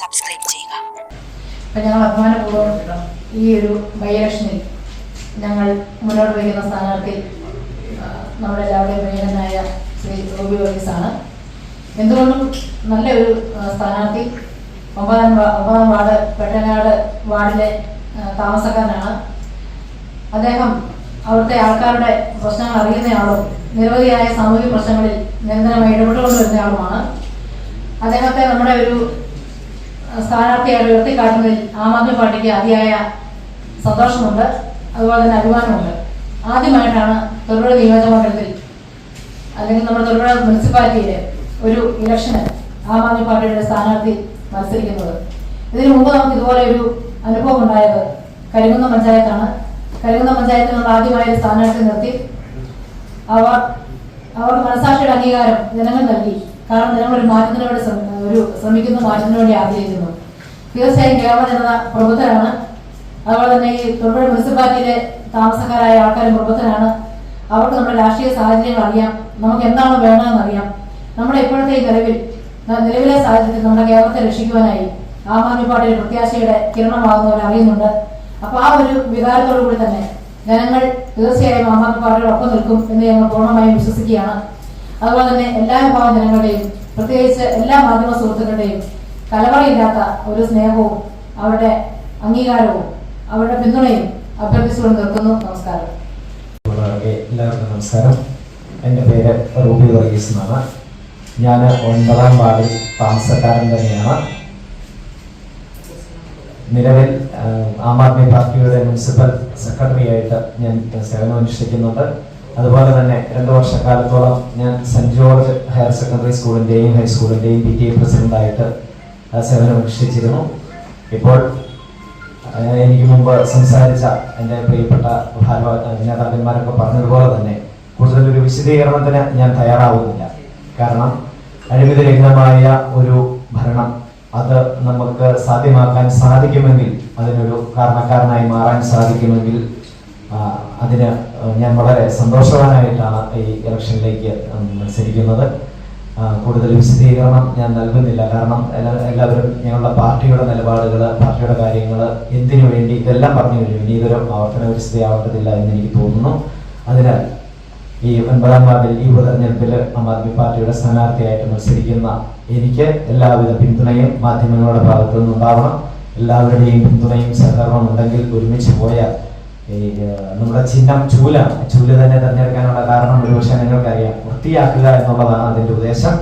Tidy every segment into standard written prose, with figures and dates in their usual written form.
Subscribe ചെയ്യുക. ഞങ്ങൾ അഭിമാനപൂർവ്വം ഈ ഒരു ബൈ ഇലക്ഷനിൽ ഞങ്ങൾ മുന്നോട്ട് വയ്ക്കുന്ന സ്ഥാനാർത്ഥി നമ്മുടെ എല്ലാവരുടെയും പ്രിയനായ ശ്രീ റൂബി വർഗീസാണ്. എന്തുകൊണ്ടും നല്ലൊരു സ്ഥാനാർത്ഥി. 9-ാം വാർഡ് പെട്ടനാട് വാർഡിലെ താമസക്കാരനാണ് അദ്ദേഹം. അവിടുത്തെ ആൾക്കാരുടെ പ്രശ്നങ്ങൾ അറിയുന്നയാളും നിരവധിയായ സാമൂഹിക പ്രശ്നങ്ങളിൽ നിരന്തരമായി ഇടപെട്ടുകൊണ്ട് വരുന്നയാളുമാണ്. അദ്ദേഹത്തെ നമ്മുടെ ഒരു സ്ഥാനാർത്ഥിയായി ഉയർത്തിക്കാട്ടുന്നതിൽ ആം ആദ്മി പാർട്ടിക്ക് അതിയായ സന്തോഷമുണ്ട്, അതുപോലെ തന്നെ അഭിമാനമുണ്ട്. ആദ്യമായിട്ടാണ് തൊടുപുഴ നിയോജകമണ്ഡലത്തിൽ അല്ലെങ്കിൽ നമ്മുടെ തൊടുപുഴ മുനിസിപ്പാലിറ്റിയിലെ ഒരു ഇലക്ഷന് ആം ആദ്മി പാർട്ടിയുടെ സ്ഥാനാർത്ഥി മത്സരിക്കുന്നത്. ഇതിനു മുമ്പ് നമുക്ക് ഇതുപോലെ ഒരു അനുഭവം ഉണ്ടായത് കരികുന്നം പഞ്ചായത്താണ്. കരികുന്നം പഞ്ചായത്തിൽ നമ്മൾ ആദ്യമായ ഒരു സ്ഥാനാർത്ഥി നിർത്തി അവർക്ക് മനസാക്ഷിയുടെ അംഗീകാരം ജനങ്ങൾ നൽകി. കാരണം ജനങ്ങൾ ഒരു മാറ്റത്തിന് വേണ്ടി ശ്രമിക്കുന്നു, മാറ്റത്തിന് വേണ്ടി ആഗ്രഹിക്കുന്നു. തീർച്ചയായും കേരള ജനത പ്രബുദ്ധരാണ്. അതുപോലെ തന്നെ ഈ തൊടുപുഴ മുനിസിപ്പാലിറ്റിയിലെ താമസക്കാരായ ആൾക്കാരും പ്രബുദ്ധരാണ്. അവർക്ക് നമ്മുടെ രാഷ്ട്രീയ സാഹചര്യങ്ങൾ അറിയാം, നമുക്ക് എന്താണ് വേണ്ടതെന്ന് അറിയാം. നമ്മുടെ ഇപ്പോഴത്തെ ഈ നിലവിലെ സാഹചര്യത്തിൽ നമ്മുടെ കേരളത്തെ രക്ഷിക്കുവാനായി ആം ആദ്മി പാർട്ടിയുടെ പ്രത്യാശയുടെ കിരണമാകുന്നവർ അറിയുന്നുണ്ട്. അപ്പൊ ആ ഒരു വികാരത്തോടു കൂടി തന്നെ ജനങ്ങൾ തീർച്ചയായും ആം ആദ്മി പാർട്ടിയോടൊപ്പം നിൽക്കും എന്ന് ഞങ്ങൾ പൂർണ്ണമായും വിശ്വസിക്കുകയാണ്. അതുപോലെ തന്നെ എല്ലാ വിഭാഗം ജനങ്ങളുടെയും, പ്രത്യേകിച്ച് എല്ലാ മാധ്യമ സുഹൃത്തുക്കളുടെയും കലവറയില്ലാത്ത ഒരു സ്നേഹവും അവരുടെ അംഗീകാരവും അവരുടെ പിന്തുണയും അഭ്യർത്ഥിച്ചുകൊണ്ട് നിർത്തുന്നു. നമസ്കാരം. എല്ലാവർക്കും നമസ്കാരം. എൻ്റെ പേര് റൂബി വർഗീസ് എന്നാണ്. ഞാൻ 9-ാം വാർഡിൽ താമസക്കാരൻ തന്നെയാണ്. നിലവിൽ ആം ആദ്മി പാർട്ടിയുടെ മുനിസിപ്പൽ സെക്രട്ടറി ആയിട്ട് ഞാൻ സേവനം അനുഷ്ഠിക്കുന്നുണ്ട്. അതുപോലെ തന്നെ 2 വർഷക്കാലത്തോളം ഞാൻ സെന്റ് ജോർജ് ഹയർ സെക്കൻഡറി സ്കൂളിൻ്റെയും ഹൈസ്കൂളിൻ്റെയും PTA പ്രസിഡന്റായിട്ട് സേവനം അനുഷ്ഠിച്ചിരുന്നു. ഇപ്പോൾ എനിക്ക് മുമ്പ് സംസാരിച്ച എൻ്റെ പ്രിയപ്പെട്ട നേതാക്കന്മാരൊക്കെ പറഞ്ഞതുപോലെ തന്നെ കൂടുതലൊരു വിശദീകരണത്തിന് ഞാൻ തയ്യാറാവുന്നില്ല. കാരണം അഴിമതിരഹിതമായ ഒരു ഭരണം അത് നമുക്ക് സാധ്യമാക്കാൻ സാധിക്കുമെങ്കിൽ, അതിനൊരു കാരണക്കാരനായി മാറാൻ സാധിക്കുമെങ്കിൽ അതിന് ഞാൻ വളരെ സന്തോഷവാനായിട്ടാണ് ഈ ഇലക്ഷനിലേക്ക് മത്സരിക്കുന്നത്. കൂടുതൽ വിശദീകരണം ഞാൻ നൽകുന്നില്ല. കാരണം എല്ലാവരും ഞങ്ങളുടെ പാർട്ടിയുടെ നിലപാടുകൾ, പാർട്ടിയുടെ കാര്യങ്ങൾ, എന്തിനു വേണ്ടി ഇതെല്ലാം പറഞ്ഞു കഴിഞ്ഞു. ഇനി ഇതൊരു ആവർത്തന വിശദീയാവേണ്ടതില്ല എന്ന് എനിക്ക് തോന്നുന്നു. അതിനാൽ ഈ 9-ാം വാർഡിൽ ഈ ഉപതെരഞ്ഞെടുപ്പിൽ ആം ആദ്മി പാർട്ടിയുടെ സ്ഥാനാർത്ഥിയായിട്ട് മത്സരിക്കുന്ന എനിക്ക് എല്ലാവിധ പിന്തുണയും മാധ്യമങ്ങളുടെ ഭാഗത്തു നിന്നുണ്ടാവണം. എല്ലാവരുടെയും പിന്തുണയും സഹകരണവും ഉണ്ടെങ്കിൽ ഒരുമിച്ച് പോയാൽ നമ്മുടെ ചിഹ്നം ചൂലാണ്. ചൂല് തന്നെ തിരഞ്ഞെടുക്കാനുള്ള കാരണം ഒരുപക്ഷെ നിങ്ങൾക്കറിയാം, വൃത്തിയാക്കുക എന്നുള്ളതാണ് അതിൻ്റെ ഉദ്ദേശം.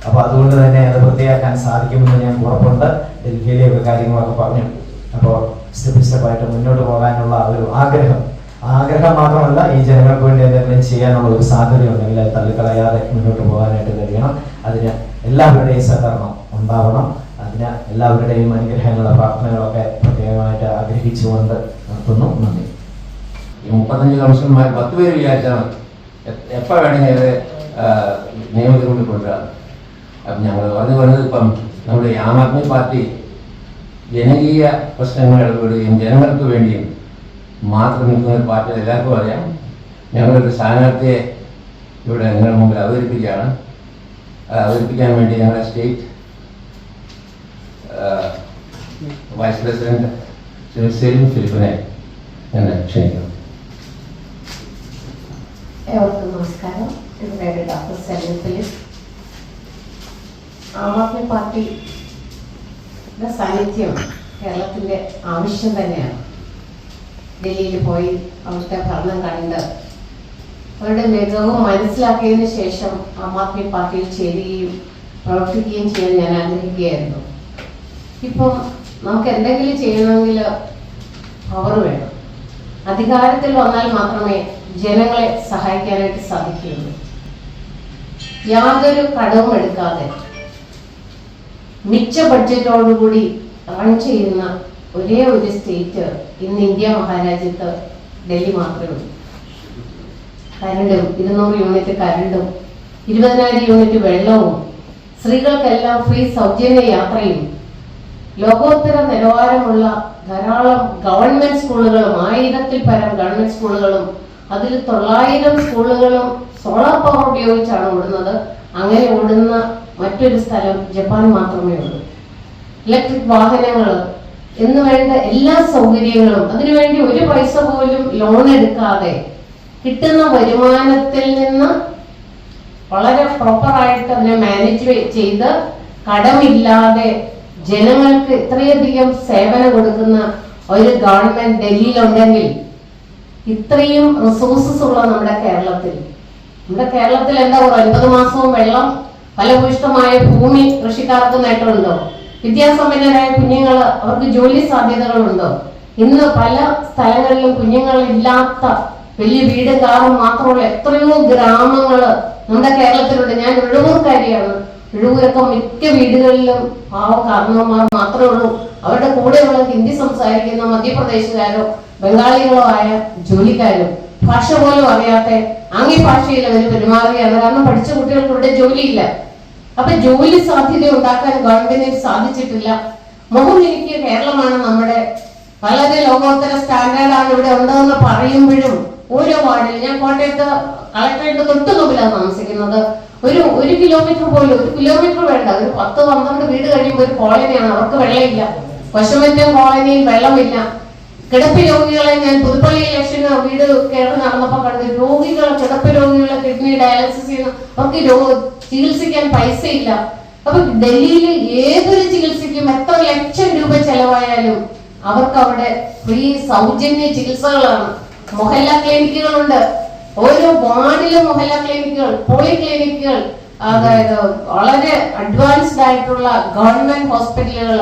അപ്പോൾ അതുകൊണ്ട് തന്നെ അത് വൃത്തിയാക്കാൻ സാധിക്കുമെന്ന് ഞാൻ ഉറപ്പുണ്ട്. ഡൽഹിയിലെയൊക്കെ കാര്യങ്ങളൊക്കെ പറഞ്ഞു. അപ്പോൾ സ്റ്റെപ്പായിട്ട് മുന്നോട്ട് പോകാനുള്ള ഒരു ആഗ്രഹം മാത്രമല്ല, ഈ ജനങ്ങൾക്ക് വേണ്ടി എന്തെങ്കിലും ചെയ്യാനുള്ള ഒരു സാധ്യതയുണ്ടെങ്കിൽ അത് തള്ളിക്കളയാതെ മുന്നോട്ട് പോകാനായിട്ട് കഴിയണം. അതിന് എല്ലാവരുടെയും സഹകരണം ഉണ്ടാവണം. അതിന് എല്ലാവരുടെയും അനുഗ്രഹങ്ങളും പ്രാർത്ഥനകളൊക്കെ പ്രത്യേകമായിട്ട് ആഗ്രഹിച്ചുകൊണ്ട് നിർത്തുന്നു. നന്ദി. ഈ 35 കൗൺസിലർമാർ 10 പേര് വിചാരിച്ചാണ് എപ്പോൾ വേണമെങ്കിൽ അത് നിയമത്തിലൂടെ കൊണ്ടുവരാം. അപ്പം ഞങ്ങൾ പറഞ്ഞത് ഇപ്പം നമ്മുടെ ആം ആദ്മി പാർട്ടി ജനകീയ പ്രശ്നങ്ങൾ ഇടപെടുകയും ജനങ്ങൾക്ക് വേണ്ടിയും മാത്രം നിൽക്കുന്ന ഒരു പാർട്ടി എല്ലാവർക്കും അറിയാം. ഞങ്ങളൊരു സ്ഥാനാർത്ഥിയെ ഇവിടെ നിങ്ങളുടെ മുമ്പിൽ അവതരിപ്പിക്കുകയാണ്. അവതരിപ്പിക്കാൻ വേണ്ടി ഞങ്ങളുടെ state vice president Shri Selim ഫിലിപ്പിനെ ഞാൻ ക്ഷണിക്കുന്നു. ഏവർക്കും നമസ്കാരം. എൻ്റെ പേര് ഡോക്ടർ സെലിം ഫിലിപ്പ്. ആം ആദ്മി പാർട്ടിയുടെ സാന്നിധ്യം കേരളത്തിൻ്റെ ആവശ്യം തന്നെയാണ്. ഡൽഹിയിൽ പോയി അവിടുത്തെ ഭരണം കണ്ട് അവരുടെ മികവ് മനസ്സിലാക്കിയതിനു ശേഷം ആം ആദ്മി പാർട്ടിയിൽ ചേരുകയും പ്രവർത്തിക്കുകയും ചെയ്യാൻ ഞാൻ ആഗ്രഹിക്കുകയായിരുന്നു. ഇപ്പം നമുക്ക് എന്തെങ്കിലും ചെയ്യണമെങ്കിൽ പവർ വേണം. അധികാരത്തിൽ വന്നാൽ മാത്രമേ ജനങ്ങളെ സഹായിക്കാനായിട്ട് സാധിക്കുകയുള്ളൂ. യാതൊരു കടവും എടുക്കാതെ മിച്ച ബഡ്ജറ്റോടുകൂടി റൺ ചെയ്യുന്ന ഒരേ ഒരു സ്റ്റേറ്റ് ഇന്ന് ഇന്ത്യ മഹാരാജ്യത്ത് ഡൽഹി മാത്രമേ ഉള്ളൂ. കരണ്ടും 200 യൂണിറ്റ് കരണ്ടും 20,000 യൂണിറ്റ് വെള്ളവും, സ്ത്രീകൾക്കെല്ലാം ഫ്രീ സൗജന്യ യാത്രയും, ലോകോത്തര നിലവാരമുള്ള ധാരാളം ഗവൺമെന്റ് സ്കൂളുകളും, 1000-ൽ പരം ഗവൺമെന്റ് സ്കൂളുകളും, അതിൽ 900 സ്കൂളുകളും സോളാർ പവർ ഉപയോഗിച്ചാണ് ഓടുന്നത്. അങ്ങനെ ഓടുന്ന മറ്റൊരു സ്ഥലം ജപ്പാൻ മാത്രമേ ഉള്ളൂ. ഇലക്ട്രിക് വാഹനങ്ങൾ എന്ന് വേണ്ട എല്ലാ സൗകര്യങ്ങളും, അതിനുവേണ്ടി ഒരു പൈസ പോലും ലോൺ എടുക്കാതെ കിട്ടുന്ന വരുമാനത്തിൽ നിന്ന് വളരെ പ്രോപ്പറായിട്ട് അതിനെ മാനേജ് ചെയ്ത് കടമില്ലാതെ ജനങ്ങൾക്ക് ഇത്രയധികം സേവനം കൊടുക്കുന്ന ഒരു ഗവൺമെന്റ് ഡൽഹിയിലുണ്ടെങ്കിൽ, ഇത്രയും റിസോഴ്സസ് ഉള്ള നമ്മുടെ കേരളത്തിൽ എന്താ പറയുക, 9 മാസവും വെള്ളം, ഫലഭൂയിഷ്ഠമായ ഭൂമി കൃഷിക്കാർക്ക് നേട്ടമുണ്ടോ? വിദ്യാസമ്പന്നരായ കുഞ്ഞുങ്ങൾ, അവർക്ക് ജോലി സാധ്യതകളുണ്ടോ? ഇന്ന് പല സ്ഥലങ്ങളിലും കുഞ്ഞുങ്ങളില്ലാത്ത, വലിയ വീടും കാറും മാത്രമുള്ള എത്രയോ ഗ്രാമങ്ങള് നമ്മുടെ കേരളത്തിലുണ്ട്. ഞാൻ എഴുപൂർക്കാരിയാണ്. എഴുപൂരൊക്കെ മിക്ക വീടുകളിലും കാരണവന്മാർ മാത്രമേ ഉള്ളൂ. അവരുടെ കൂടെയുള്ള ഹിന്ദി സംസാരിക്കുന്ന മധ്യപ്രദേശുകാരോ ബംഗാളികളോ ആയ ജോലിക്കാരും ഭാഷ പോലും അറിയാത്ത ആംഗ്യ ഭാഷയിൽ അവർ പെരുമാറുകയാണ്. കാരണം പഠിച്ച കുട്ടികൾക്ക് ഇവിടെ ജോലിയില്ല. അപ്പൊ ജോലി സാധ്യത ഉണ്ടാക്കാൻ ഗവൺമെന്റിന് സാധിച്ചിട്ടില്ല. എനിക്ക് കേരളമാണ് നമ്മുടെ വളരെ ലോകോത്തര സ്റ്റാൻഡേർഡാണ് ഇവിടെ ഉണ്ടെന്ന് പറയുമ്പോഴും ഓരോ വാർഡിൽ, ഞാൻ കോട്ടയത്ത് കളക്ടറേറ്റ് തൊട്ട് മുമ്പിലാണ് താമസിക്കുന്നത്, ഒരു കിലോമീറ്റർ പോലും, 1 കിലോമീറ്റർ വേണ്ട, ഒരു 10-12 വീട് കഴിയുമ്പോൾ ഒരു കോളനിയാണ്, അവർക്ക് വെള്ളമില്ല. പശുമറ്റം കോളനിയിൽ വെള്ളമില്ല. കിടപ്പ് രോഗികളെ ഞാൻ പുതുപ്പള്ളി ഇലക്ഷന് വീട് കയറി നടന്നപ്പോൾ കണ്ടു. രോഗികളെ, കിടപ്പ് രോഗികളെ കിഡ്നി ഡയാലിസിസ് ചെയ്യുന്ന, അവർക്ക് ചികിത്സിക്കാൻ പൈസ ഇല്ല. അപ്പൊ ഡൽഹിയിൽ ഏതൊരു ചികിത്സയ്ക്കും എത്ര ലക്ഷം രൂപ ചെലവായാലും അവർക്ക് അവിടെ ഫ്രീ സൗജന്യ ചികിത്സകളാണ്. മൊഹല്ല ക്ലിനിക്കുകളുണ്ട്, ഓരോ വാർഡിലും മൊഹല്ല ക്ലിനിക്കുകൾ, പോളി ക്ലിനിക്കുകൾ, അതായത് വളരെ അഡ്വാൻസ്ഡ് ആയിട്ടുള്ള ഗവൺമെന്റ് ഹോസ്പിറ്റലുകൾ.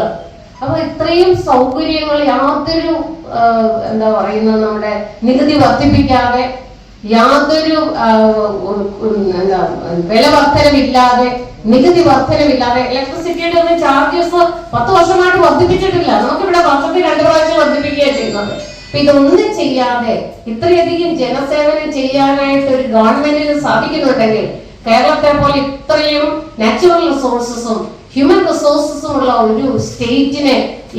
അപ്പൊ ഇത്രയും സൗകര്യങ്ങൾ യാതൊരു എന്താ പറയുന്നത്, നമ്മുടെ നികുതി വർദ്ധിപ്പിക്കാതെ, യാതൊരു വില വർധനമില്ലാതെ, നികുതി വർധനമില്ലാതെ, ഇലക്ട്രിസിറ്റിയുടെ ഒന്നും ചാർജസ് 10 വർഷമായിട്ട് വർദ്ധിപ്പിച്ചിട്ടില്ല. നമുക്കിവിടെ വർഷത്തിൽ 2 പ്രാവശ്യം വർദ്ധിപ്പിക്കുകയാണ് ചെയ്യുന്നത്. അപ്പൊ ഇതൊന്നും ചെയ്യാതെ ഇത്രയധികം ജനസേവനം ചെയ്യാനായിട്ട് ഒരു ഗവൺമെന്റിന് സാധിക്കുന്നുണ്ടെങ്കിൽ, കേരളത്തെ പോലെ ഇത്രയും നാച്ചുറൽ റിസോഴ്സസും ഹ്യൂമൻ റിസോഴ്സസും ഉള്ള ഒരു സ്റ്റേറ്റിനെ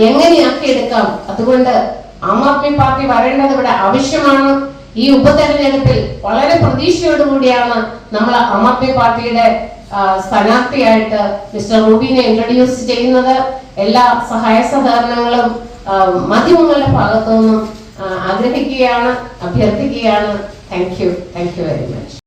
എങ്ങനെയാക്കി എടുക്കാം? അതുകൊണ്ട് ആം ആദ്മി പാർട്ടി വരേണ്ടത് ഇവിടെ ആവശ്യമാണ്. ഈ ഉപതെരഞ്ഞെടുപ്പിൽ വളരെ പ്രതീക്ഷയോടുകൂടിയാണ് നമ്മൾ ആം ആദ്മി പാർട്ടിയുടെ സ്ഥാനാർത്ഥിയായിട്ട് മിസ്റ്റർ റൂബിനെ ഇൻട്രൊഡ്യൂസ് ചെയ്യുന്നത്. എല്ലാ സഹായ സഹകരണങ്ങളും മാധ്യമങ്ങളുടെ ഭാഗത്തു നിന്നും ആഗ്രഹിക്കുകയാണ്, അഭ്യർത്ഥിക്കുകയാണ്. Thank you very much.